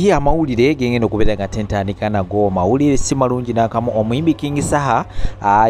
kati amawulire gengenda okubeera nga tentandika nago mawulire si malungi n'akamu. Omuyimbi King Saha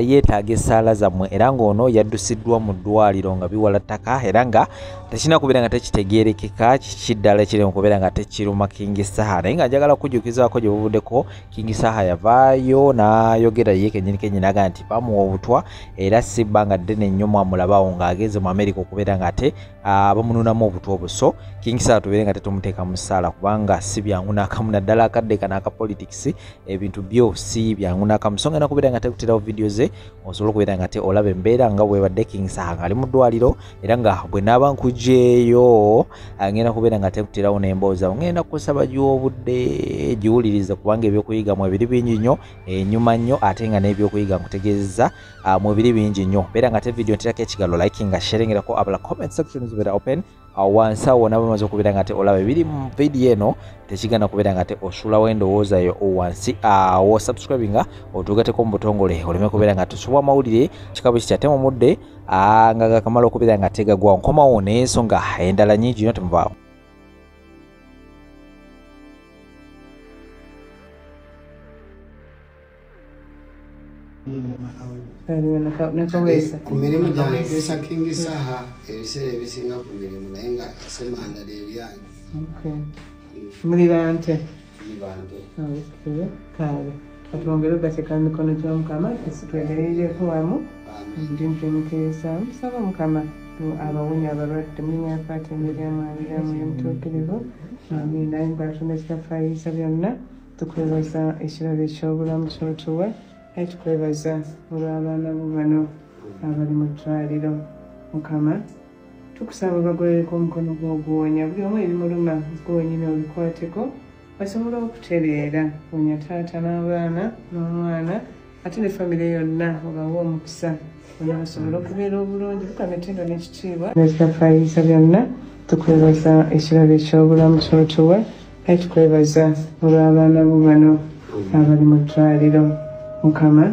yeetaaga essaala zammwe era ng'ono yaddusiddwa mu ddwaliro nga biwala ttaka era nga tekirina kubeera nga tekitegeerekeka kiki ddala kiri mu kubeera nga tekiruma King Saha. Naye nga njagala kujjukizaako gye buvuddeko King Saha yavaayo n'ayogera ye kennyini n'agamba nti bamuwa obutwa era si bbanga ddene nnyo mwamulabawo ng'ageze mu America okubeera nga ate bamununamu obutwa obwo. So King Saha tubeere nga tetumuteeka mu ssaala kubanga si byangu n'akamu naddala akadde kana aka politics ebintu byo si byangu n'akamu. So ngenda kubeera nga tekuterawo video ze osobola okubeera nga te olaba embeera nga bwebadde King Saha ng'ali mu ddwaliro era nga bwe naaba nkujeeyo ngenda kubeera nga tekuterawo n'embooza ngenda kusaba gy'obudde giwulirize kubanga ebyokuyiga mu ebiri bingi nnyo enyuma nnyo ate nga n'ebyokuyiga nkutegeeza mu ebiri bingi nnyo. Beera nga te video nterako ekigalo liking nga sharingerako abala comment section zibeera open wansi awo wonna bamaze okubeera nga te olaba ebiri mu video eno tekigenda kubeera nga te osulawo endowooza yo wansi awo subscribinga otugateko mu butongole oleme kubeera nga tusubwa amawulire kikabu kikyate mu mudde nga gakamala okubeera nga tegagwa nkomawo n'ensonga endala nnyingi nnyo temuvaawo. Ku mirimu gy'alegesa King Saha ebiseera ebisinga ku mirimu naye nga semandala ebyanyu. Muri bante Bantu. kale katwongere ogateeka mikono gy'omukama esitwegereireko wamu ndimpemukeeza musaba mukama abawunya abalwadde mulinyapaati emiryamu emutuukirivu amina embaatona ekitafaayiza byonna tukwebaza ekirabo eky'obulamu kyotuwa naye tukwebaza olw'abaana bo bano abali mu ddwaliro mukama tukusaba bagwerereko omukono gw'oguwonya buli omu ebimuluma gwenyini obikwateko basobola okutereera wonya taata n'abaana n'omwana ate ne famire yonna obawa omukisa ona basobole okubeera obulungi bukama ettendo n'ekitiibwa nekitafaayiza byonna tukwebaza ekirabo eky'obulamu kyotuwa naye tukwebaza olw'abaana bo bano abali mu ddwaliro mukama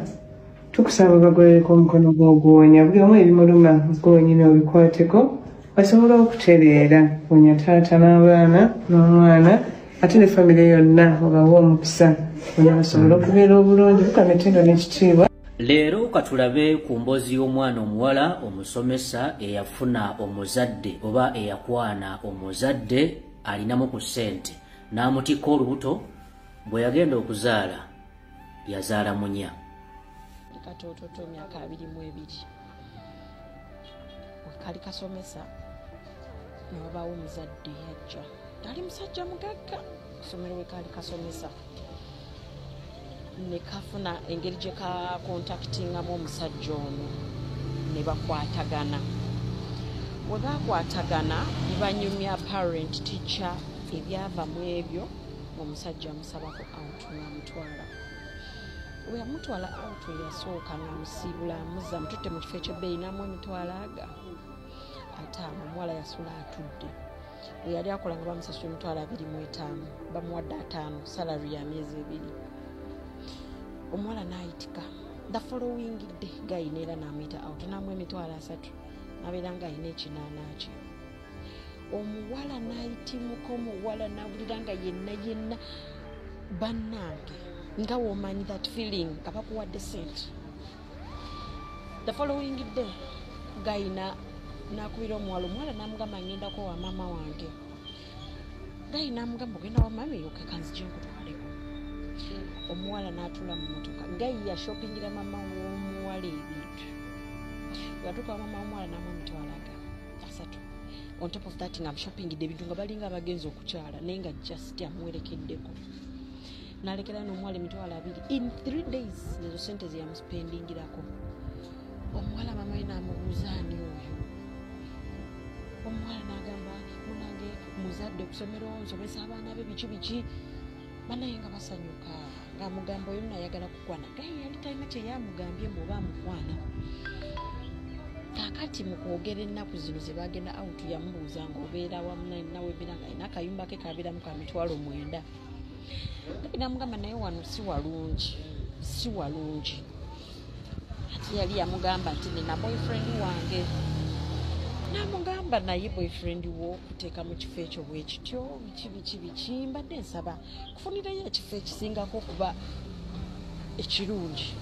tukusaba bagwerereko omukono gw'oguwonya buli omu ebimuluma gwenyini obikwateko basobola okutereera wonya taata n'abaana n'omwana ate ne famire yonna obawa omukisa ona basobole okubeera obulungi bukama ettendo n'ekitiibwa. Leero katulabe ku mboozi y'omwana omuwala omusomesa eyafuna omuzadde oba eyakwana omuzadde alinamu ku ssente n'amutikka olubuto bwe yagenda okuzaala yazaala munya. Katoototo myaka 22 kali kasomesa n'obaawo omuzadde yajja tali musajja mugagga kusomero we kali kasomesa ne kafuna engeri gye ka contactingamu omusajja ono ne bakwatagana. Bwe bakwatagana ne banyumya parent teacher ebyava mu ebyo omusajja amusabako out n'amutwala. We yamutwala out yasooka n'amusiibula amuzza amututte mu kifo eky'ebbeeyi n'amu emitwalo aga ataano. Omuwala yasula atudde. We yali akola nga bamusasula emitwalo 25 bamuwadde 5 salary ya myezi 2. Omuwala n'ayitika the following day gayina era n'amuyita out n'amu emitwalo 3 n'abeera ng'ayina ekinaana kye. Omuwala n'ayitimuka omuwala n'awulira nga yenna bannange nga womanyi that feeling nga bakuwadde sente. The following day gayina n'akubira omuwala n'amugamba ngendako wa maama wange. Gayi n'amugamba ogenda wa mami yoke kanzije nkutwaleko. Omuwala n'atula mu motoka. Gayi yashopingira maama w'omuwala ebintu. Yatuuka maama w'omuwala n'amuwa emitwalo 3. On top of that nga shoppingidde ebintu nga balinga abagenzi okukyala naye nga just amuwerekeddeko. N'alekera n'omuwala emitwalo 2 in 3 days ezo sente ze yamuspendingirako. Omuwala maama we n'amubuuza ani oyo. Omuwala n'agamba munange muzadde kusomero nsomesa abaana be biki banaye nga basanyuka ng'amugamba oyo nayagala kukwana. Gayi yali talina kye yamugambye mbuoba amukwana. Kakati mu kwogera ennaku zino ze bagenda out yamubuuza ng'obeera wamu nawe ebeera nga alina akayumba ke kabeeramu ka mitwalo 9. Gayi n'amugamba naye wano si walungi. Ate yali yamugamba nti nina boyfriend wange namugamba naye boyfriend wo okuteeka mu kifo ekyo bwe kityo biki mbadde nsaba kufunirayo ekifo ekisingako okuba ekirungi.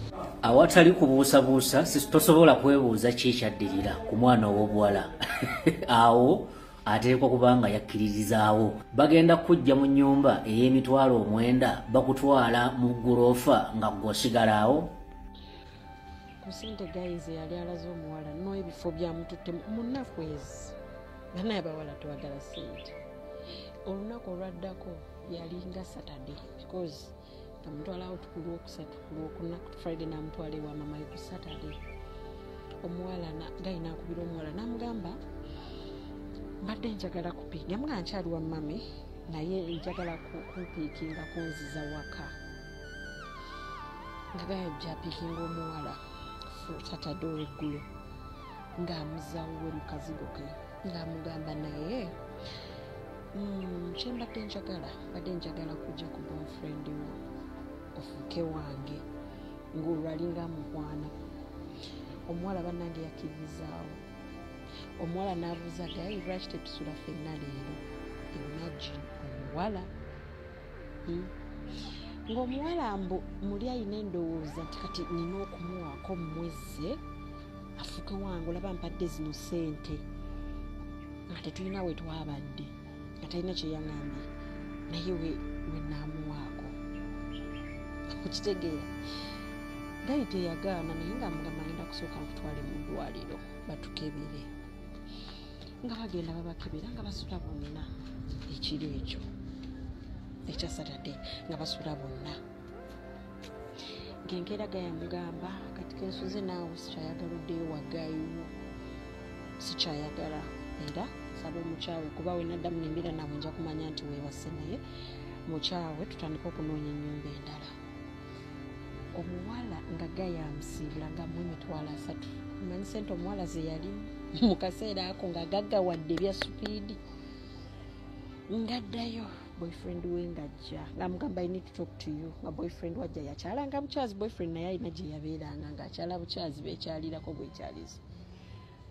Awatali kubuusabuusa tosobola kwebuuza kikyaddirira ku mwana ow'obuwala awo ateekwa kubanga yakkiririzaawo. Bagenda kujja mu nnyumba ey'emitwalo 9 bakutwala mu guloofa nga gw'osigala awo. Kusente guys yali alaze omuwala no ebifo byamututte munaku ezi banaye abawala twagala sente. Olunaku olwaddako yalinga Saturday because namutwala out ku Lwokusatu ku Lwokuna ku Friday namutwala ewa mama ku Saturday. Omuwala gayi nakubira omuwala namugamba mbadde njagala kupiikinga yamugamba nkyali wa mami naye njagala kupiikinga kunziza waka nga gayajja apiikinga omuwala Saturday eggulo ng'amuzaawo mu kazigo ke ng'amugamba naye kye mbadde njagala kujja ku boyfriend wo ofuuke wange ng'olwalinga mukwana. Omuwala bannange yakkirizaawo. Omuwala n'abuuza gayi lwaki tetusula ffenna leero. Imagine omuwala ng'omuwala muli ayina endowooza nti kati nina okumuwaako mumwezze afuuke wange olaba mpadde zino ssente nga tetulina we twabadde nga talina kye yaŋŋambye naye we naamuwaako okitegeera. Gayi teyagaana naye ng'amugamba agenda kusooka nkutwale mu ddwaliro batukebere. Nga bagenda babakebera nga basula bonna ekiro ekyo ekya Saturday nga basula bonna. Ngenkeera gayamugamba kati kensuze naawe sikyayagala oddeyo wagayiwo sikyayagala era saba omukyawe kuba we naddamu nembeera naawe nja kumanya nti weebase naye mukyawe tutandika okunoonya ennyumba endala. Omuwala nga gayamusiibula nga mu emitwalo 3 manyi sente omuwala ze yali mu kaseera ako nga gaggawadde ebya supiidi ngaddayo boyfriend we ngajja ng'amugamba I need to talk to you nga boyfriend wajja yakyalanga bukyazi boyfriend naye alina gye yabeeranga ng'akyala bukyazi beekyalirako bwekyalize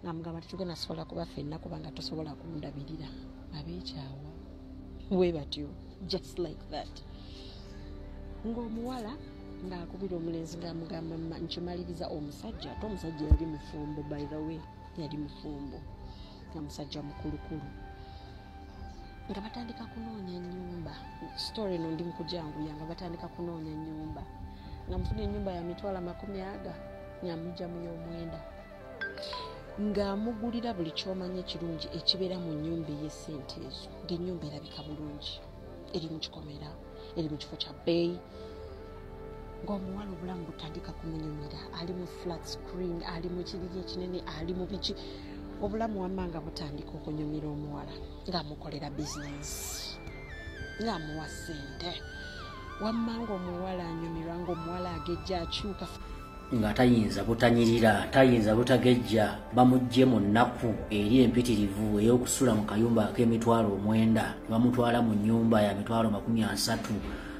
ng'amugamba tetugenda sobola kuba ffenna kubanga tosobola kundabirira abeekyawa we batyo just like that. Ng'omuwala ng'akubira omulenzi ng'amugamba nkimaliriza omusajja ate omusajja yali mufumbo by the way yali mufumbo nga musajja mukulukulu nga batandika kunoonya nnyumba. Story eno ndi mukujanguya nga batandika kunoonya nnyumba nga mufuna ennyumba ya mitwalo 40 ng'amujja mu y'omwenda ng'amugulira buli ky'omanya ekirungi ekibeera mu nnyumba ey'essente ezo ng'ennyumba erabika bulungi eri mu kikomera eri mu kifo kya bbeeyi. Ng'omuwala obulamu butandika kumunyumira ali mu flat screen ali mu kiriri ekinene ali mu biki obulamu wamma nga butandika okunyumira omuwala ng'amukolera bizinesi ng'amuwa ssente wamma ng'omuwala anyumirwa ng'omuwala agejja akyuka nga tayinza butanyirira tayinza butagejja bamugye mu nnaku eri empitirivu ey'okusula mu kayumba ak'emitwalo 9 bamutwala mu nnyumba ya mitwalo 30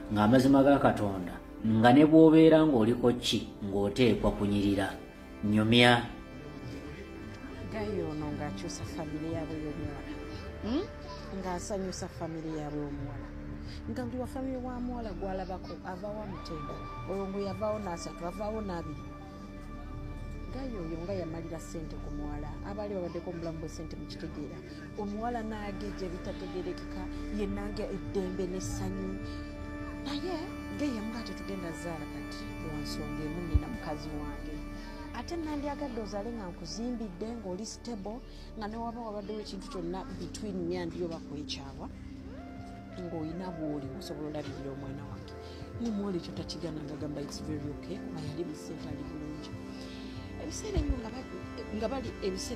ng'amazima ga Katonda nga ne bw'obeera ng'oliko ki ng'oteekwa kunyirira nyumya. Gayi ono ng'akyusa famire yaabwe y'omuwala ng'asanyusa famire yaabwe omuwala nga buli wa famire wa muwala gw'alabako avaawo amutenda olwo ngwe yavaawo n'asatu avaawo n'abiri. Gayi oyo nga yamalira ssente ku muwala abaali babaddeko omulamu bw'essente mu kitegeera omuwala n'agejja ebitategerekeka yennanga eddembe n'essanyu naye Gayi yamugaa tetugenda zaala kati lwansonga emu nina mukazi wange ate nandyagadde ozaale nga nkuzimbidde ng'oli stable nga ne waba wabaddewo ekintu kyonna between myandi yo bakwekyawa ng'olina bw'oli osobola olabirira omwana wange n'omuwala ekyo takigana nga gamba it's very okay kuba yali mu ssente ali bulungi. Ebiseera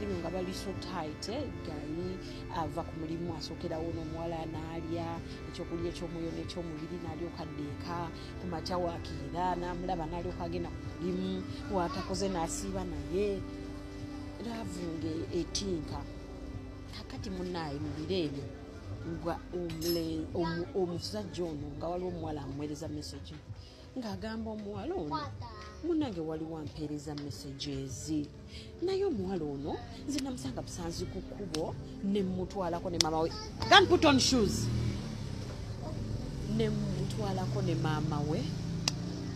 ebyo nga bali so tight Gayi ava ku mulimu asookerawo n'omuwala n'alya ekyokulya eky'omwoyo n'ekyomubiri n'alyoka addeeka ku makya waakeera n'amulaba n'alyoka agenda ku mulimu waatakoze n'asiiba naye laavu ng'etinka kakati munnaaye mu biro ebyo nga omusajja ono nga waliwo omuwala amuweereza message ng'agamba omuwala ono munange waliwo ampeereza messages naye omuwala ono nze namusanga busanzi ku kkubo ne mmutwalako ne maama we can put on shoes ne mmutwalako ne maama we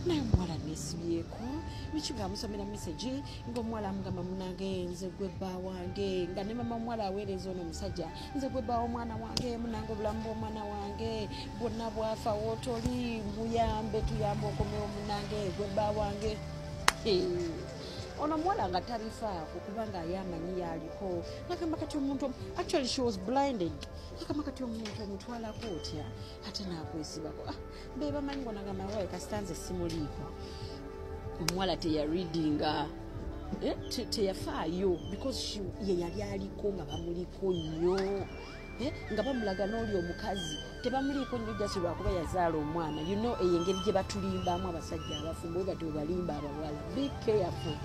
naye omuwala neesibyeko biki ng'amusomera message ng'omuwala amugamba munange nze gwe bba wange nga ne mama omuwala aweereza ono omusajja nze gwe bba omwana wange munange obulamu bw'omwana wange bwonna bwafa wootoli muyambe tuyambe okomewo munange gwe bba wange ono omuwala nga tabifaako kubanga ayamanyi yaaliko nagamba kati omuntu actually she was blinded nagamba kati omuntu omutwalako otya ate naakwesibako be bamanyi ngo nagamba wawe kasitanze simuliiko omuwala teyareadinga teyafaayo because ye yali aliko nga bamuliko nnyo nga bamulaga n'oli omukazi tebamuliiko nnyo jasi lwakuba yazaala omwana you know eyo engeri gye batulimbamu abasajja abafumbo bwe bati webalimba abawala be careful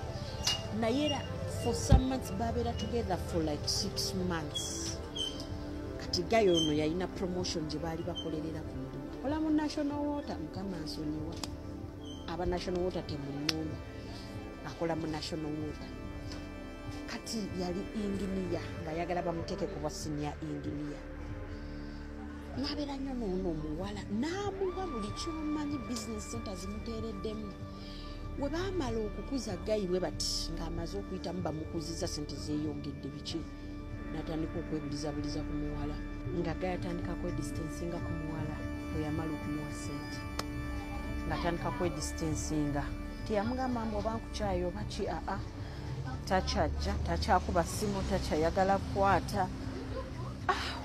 naye era for some months babeera together for like 6 months kati gayo ono yalina promotion gye baali bakolerera ku mulimu akola mu national water mukama nsonyiwa aba national water temunnuma akola mu national water kati yali engineer nga yagala bamuteeke ku bwa senior engineer nabeera nnyo noono omuwala n'amuwa buli kyomanyi business center zimuteereddemu we baamala okukuza gayiwe bati ng'amaze okuyitamu bamukuziza sente zeeyongedde biki n'atandika okwebulizabuliza ku muwala nga gayatandika kwedistansinga ku muwala bwe yamala okumuwa sente ng'atandika kwedistansinga teyamugamba mbu oba nkukyayo oba ki takyajja takyakuba simu takyayagala kukwata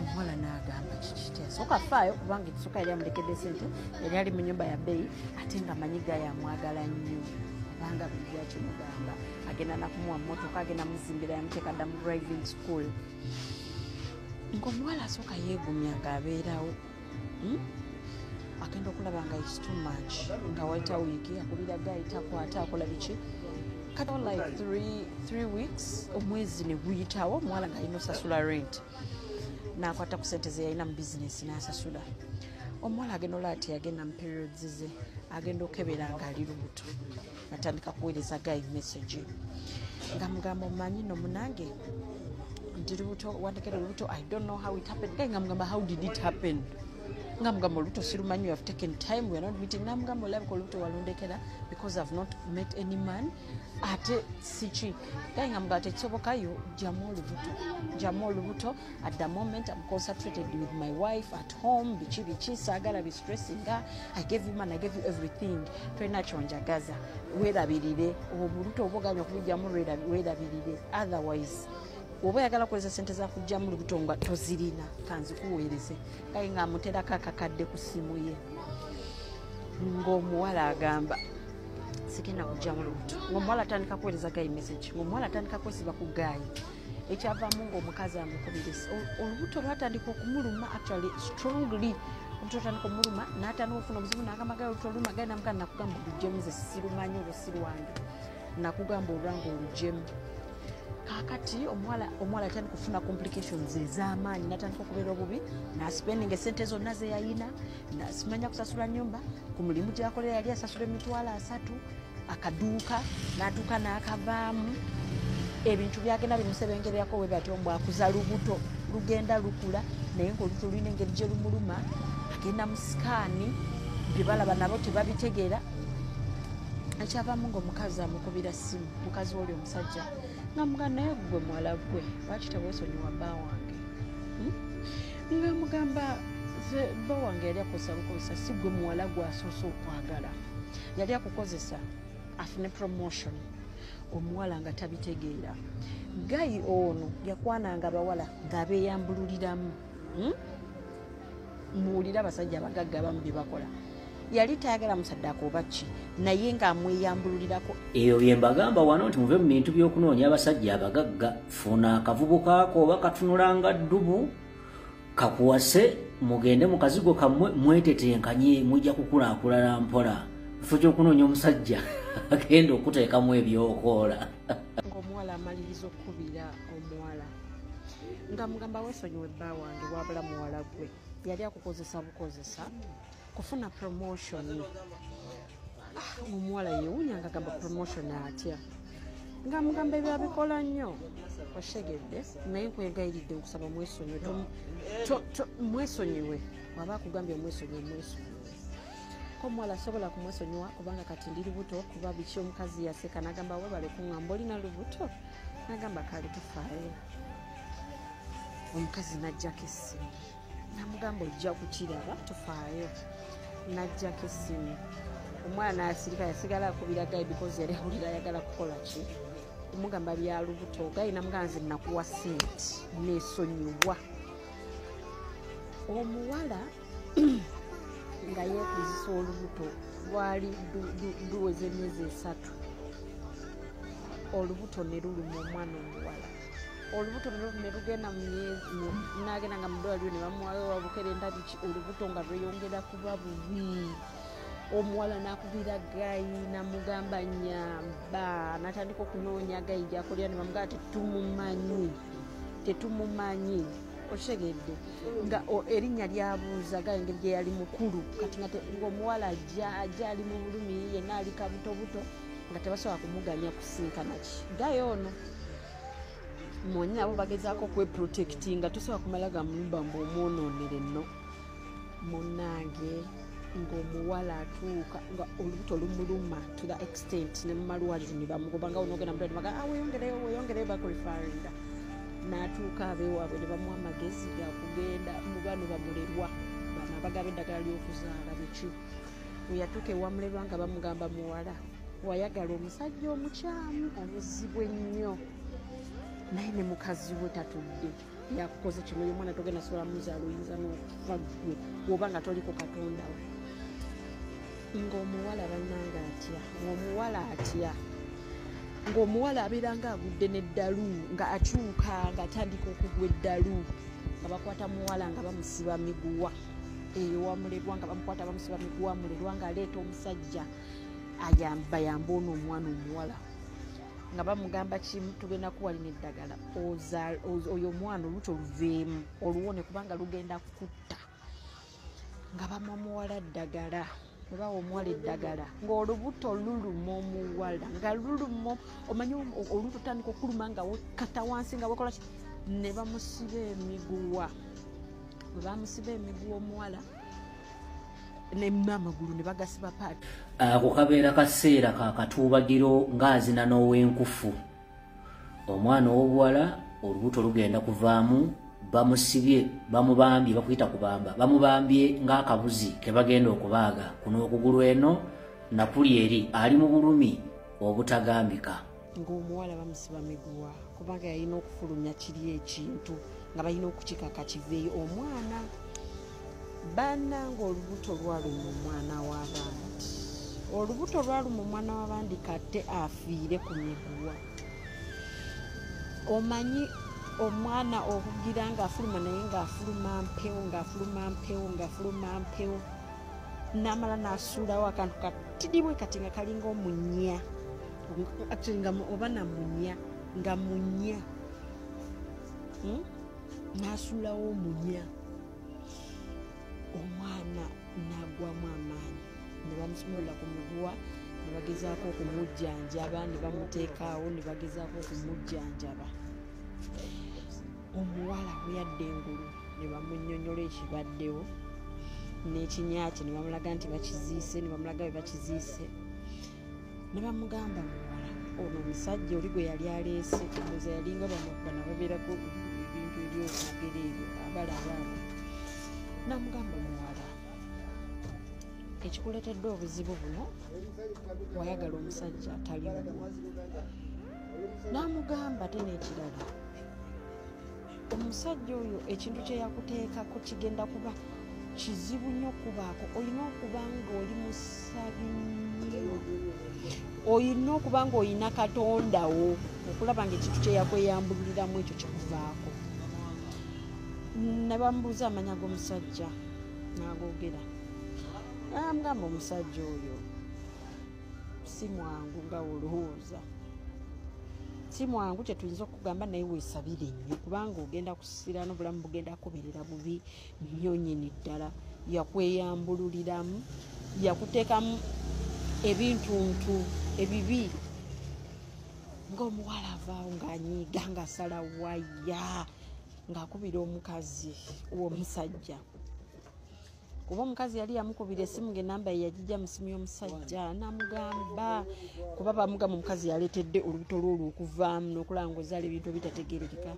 omuwala n'agamba kiki tesooka faayo kubanga ekisooka yali amulekedde sente yali ali mu nyumba ya bbeeyi ate nga manyi gayamwagala nnyo kubanga buli gyakimugamba agenda nakumuwa mmotoka agenda muzimbira yamuteeka dda mu driving school ng'omuwala asooka yeegumya ng'abeerawo agenda okulaba nga is too much nga waita wiiki akubira gayi takwata akola biki kati like 3 weeks omwezi ne guyitawo omuwala ng'alina osasula rent n'akwata ku sente ze yalina mu bizinesi n'asasula omuwala agenda olaba teyagenda mu periods ze agenda okebera ng'ali lubuto natandika kuweereza gayi message nga mugamba omanyi no munange ndi lubuto wandekera olubuto I don't know how it happened gayi nga mugamba how did it happen nga mugamba olubuto sirumanyi you have taken time we are not meeting na mugamba olabika olubuto walondekera because I've not met any man ate siki gayi nga mugamba tekisobokayo jamu olubuto at the moment I'm concentrated with my wife at home biki saagala bi stressinga I gave you man I gave you everything tolina kyonjagaza weerabirire obuluto obuganya okubijjamu weerabirire otherwise oba yagala kuweza sente za kujja mu lubuto nga tozirina kanzikuweereze gayi nga amuterako akakadde ku simu ye ng'omuwala agamba sigenda kujja mu lubuto ng'omuwala atandika kuweereza gayi message ng'omuwala atandika kwesiba ku gayi ekyavaamu ng'omukazi amukubire olubuto lwatandika okumuluma actually strongly olubuto lwatandika omuluma n'atandika okufuna obuzibu n'agamba gayi olubuto oluluma gayi namugamba nakugamba oluggyemu ze sirumanyi olwo sirwange nakugamba olwange oluggyemu kakati omuwala atandika kufuna complications ez'amaanyi n'atandika okubeera obubi n'aspending esente zonna ze yayina nasimanya kusasula nyumba ku mulimu gyakolera yali asasula emitwalo 3 akaduuka n'atuuka n'akavaamu ebintu byagenda bimusebengererako we batyo mbu akuza lubuto lugenda lukula naye ng'olubuto lulina engeri gye lumuluma agenda mu sikaani bye balaba nabo tebabitegeera ekyavaamu ng'omukazi amukubira simu mukazi woli omusajja ngamuga naye gwe muwala gwe lwaki teweesonyiwa bba wange nga mugamba bba wange yali akozesa bukozesa si gwe muwala gwe asoose okwagala yali akukozesa afune promotion omuwala nga tabitegeera gayi ono yakwananga abawala ng'abeeyambululiramu muwulira abasajja abagagga abamu bye bakola yali tayagala musaddaako oba ki naye ng'amweyambululirako eyo bye mbagamba wano nti muve mu bintu by'okunoonya abasajja abagagga funa akavubu kaako oba katunulanga ddubu kakuwase mugende mu kazigo kammwe mwetetenkanye mujja kukulaakulala mpola kifo ky'okunoonya omusajja agenda okuteekamu ebyokoola ng'omuwala amaliriza okkubira omuwala nga mugamba weesonyiwe bba wange wabula muwala gwe yali akukozesa bukozesa kufuna promotion omuwala yewunya nga gamba promotion atya nga mugamba ebyabikola nnyo oshegedde naye nkwegayiridde okusaba mwesonyiwe waba akugambye omwesonyiwe ko omuwala asobola kumwesonyiwa kubanga kati ndi lubuto kuba biki omukazi yaseka nagamba webale kuŋŋamba olina lubuto nagamba kale tufaayo omukazi najjako essimu namugamba ojja kukiraba tufaayo najjako essimu omwana n'asirika yasigala akubira gayi because yali awulira ayagala kukola ki omugamba bya lubuto gayi namugamba nze nakuwa sente neesonyiwa omuwala nga yeekuzisa olubuto lwali luweza emyezi 3 olubuto ne luluma omwana omuwala olubuto ne lugenda nagenda nga mudwaliro ne bamuwayo wabukere ndabiki olubuto nga lweyongera kuba bubi omuwala nakubira gayi namugamba nyamba natandika okunoonya gayi gyakolera ne bamugamba tetumumanyi oshegedde nga erinnya lyabuuza gayi engeri gye yali mukulu kati ngaomuwala ajja ali mu bulumi yenna ali kabutobuto nga tebasobola kumuganya kusinkanaki gayi ono mwenye nabo bagezaako okweprotectinga tosobola kumala gamulumba mbaomwonoonere nno munange ng'omuwala atuuka nga olubuto lumuluma to the extent ne mumalwaliro ne bamugoba nga onogenda mudwaliro baga weeyongereyo bakurifaringa n'atuuka abeewaabwe ne bamuwa amagezi gakugenda mu bano bamulerwa bano abagaba eddagala ly'okuzaala biki weyatuuka ewamulerwa nga bamugamba muwala wayagala omusajja omukyamu obuzibu ennyo naye ne mukazi we tatudde yakukoze kino yomwana togenda sobola muzaala oyinza n'okufa ggwe bw'oba nga toliko katonda we ng'omuwala bannanga atya ng'omuwala abeera nga agudde n'eddalu nga akyuka nga atandika okugwa eddalu nga bakwata muwala nga bamusiba miguwa eyo wamulerwa nga bamukwata bamusiba miguwa mulerwa ng'aleeta omusajja bayamba ono omwana omuwala nga bamugamba kimu tugenda kuwalina eddagala oyo omwana olubuto luveemu oluwone kubanga lugenda kukutta nga bamuwala ddagala webawa omuwala eddagala ng'olubuto luluma omuwala nga luluma omanyi olubuto tandika okuluma nga wekata wansi nga wekola ne bamusiba emiguwa bwe bamusiba emiguwa omuwala n'amagulu ne bagasiba paati ako kabeera kaseera ka katuubagiro ng'azina n'ow'enkufu omwana ow'obuwala olubuto lugenda kuvaamu bamusibye bamubambye bakuyita kubamba bamubambye ng'akabuzi ke bagenda okubaaga kuno okugulu eno nakuli eri ali mu bulumi obutagambika ng'omuwala bamusiba miguwa kubanga yalina okufulumya kiri ekintu nga balina okukikaka kiveeyo omwana bannanga olubuto lwaluma omwana w'abandi olubuto lwaluma omwana w'abandi kate afiire ku miguwa omanyi omwana okugira ng'afuluma naye ng'afuluma mpewo n'amala n'asuulawo akantu katidibwe kati nga kalinga omunya oba namunya nga munya n'asuulawo omunya omwana n'agwamu amaanyi ne bamusumulula ku miguwa ne bagezaako okumujjanjaba ne bamuteekaawo ne bagezaako okumujjanjaba omuwala weyadde engulu ne bamunnyonnyola ekibaddewo n'ekinyaki ne bamulaga nti bakiziise ne bamulaga bwe bakiziise ne bamugamba muwala ono omusajja oli gwe yali aleese oza yalinga bano babeerako ebintu ebyokwogera ebyo abalaba abo namugamba muwala ekikuleetedde obuzibu buno wayagala omusajja atali muguwa namugamba ate n'ekirala omusajja oyo ekintu kye yakuteekako kigenda kuba kizibu nnyo okubaako olina okuba ng'oli musabi nnyo olina okuba ng'olina katondawo okulaba ng'ekintu kye yakweyambuliramu ekyo kikuvaako ne bamubuuza amanya g'omusajja n'agoogera namugamba omusajja oyo si mwangu nga olowooza si mwangu kyetuyinza okugamba naye weesabire nnyo kubanga ogenda kusira n'obulamu bugenda kuberera bubi nnyo nnyini ddala yakweyambululiramu yakuteekamu ebintuntu ebibi ng'omuwala avaawo ng'anyiiga ng'asala waya ng'akubira omukazi w'omusajja kuba omukazi yali yamukubira essimu ng'enamba ye yagijja mu ssimu y'omusajja n'amugamba kuba bamugamba omukazi yaleetedde olubuto lwolwo okuvaamu n'okulaba ng'ozaala ebintu ebitategeerekeka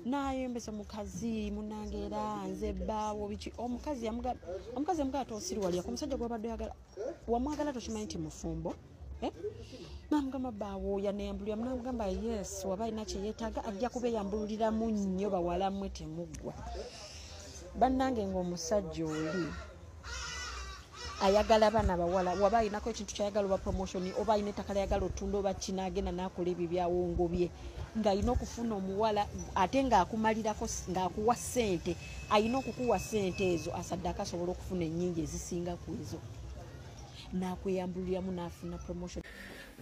n'ayembesa omukazi munange era nze bbaawo biki omukazi yamugamba toosiriwalya ku omusajja gw'obadde oyagala wamwagala tokimanyi nti mufumbo n'amugamba bbaawo yaneyambulira n'amugamba yes waba alina kye yeetaaga ajja kubeeyambuliramu nnyo bawala mmwe temuggwa bannange ng'omusajja oli ayagala abaana bawala waba alinako ekintu kyayagala oba promotion oba alina ettaka lyayagala otunda oba kinaagenda n'akola ebyo byawongo bye ng'alina okufuna omuwala ate ng'akumalirako ng'akuwa ssente alina okukuwa ssente ezo asaddaka asobola okufuna ennyingi ezisinga ku ezo n'akweyambuliramu n'afuna promotion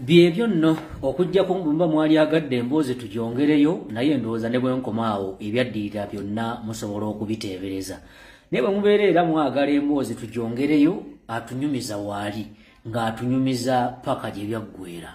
byebyo nno okujjako mba mwali agadde emboozi tugyongereyo naye ndowooza ne bwe nkomaawo ebyaddirira byonna musobola okubiteebereza naye bwe mubeera era mwagala emboozi tugyongereyo atunyumiza waali ng'atunyumiza paka gye byaggweera